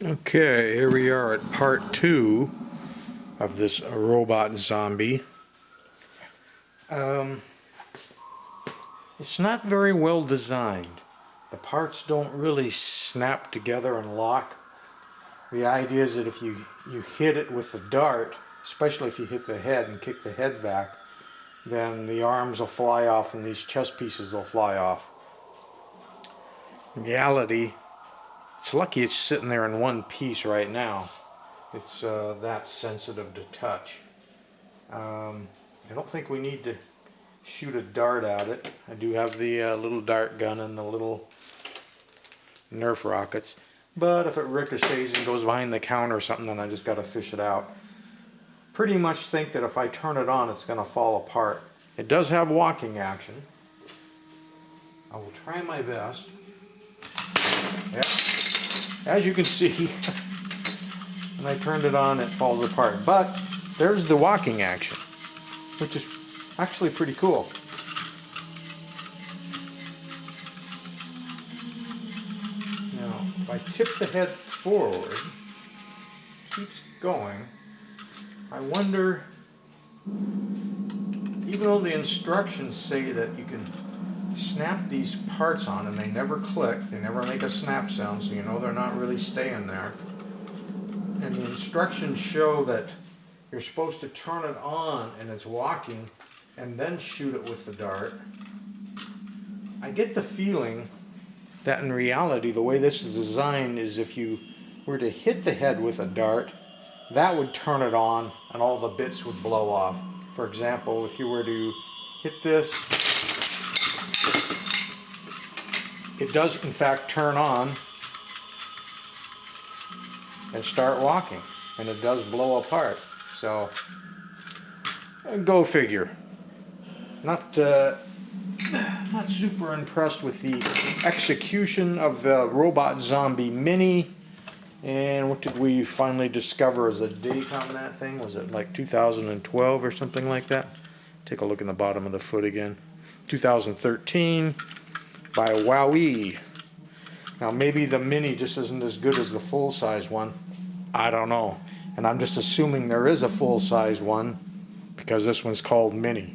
Okay, here we are at part 2 of this robot zombie. It's not very well designed. The parts don't really snap together and lock. The idea is that if you hit it with the dart, especially if you hit the head and kick the head back, then the arms will fly off and these chest pieces will fly off. In reality, it's lucky it's sitting there in one piece right now. It's that sensitive to touch. I don't think we need to shoot a dart at it. I do have the little dart gun and the little Nerf rockets. But if it ricochets and goes behind the counter or something, then I just got to fish it out. Pretty much think that if I turn it on, it's going to fall apart. It does have walking action. I will try my best. Yep. As you can see, when I turned it on, it falls apart. But there's the walking action, which is actually pretty cool. Now, if I tip the head forward, it keeps going. I wonder, even though the instructions say that you can snap these parts on and they never click, they never make a snap sound, so you know they're not really staying there. And the instructions show that you're supposed to turn it on and it's walking and then shoot it with the dart. I get the feeling that in reality the way this is designed is if you were to hit the head with a dart, that would turn it on and all the bits would blow off. For example, if you were to hit this, it does in fact turn on and start walking, and it does blow apart. So go figure. Not super impressed with the execution of the Robot Zombie Mini. And what did we finally discover as a date on that thing? Was it like 2012 or something like that? Take a look in the bottom of the foot again. 2013 by WowWee. Now maybe the Mini just isn't as good as the full-size one. I don't know. And I'm just assuming there is a full-size one because this one's called Mini.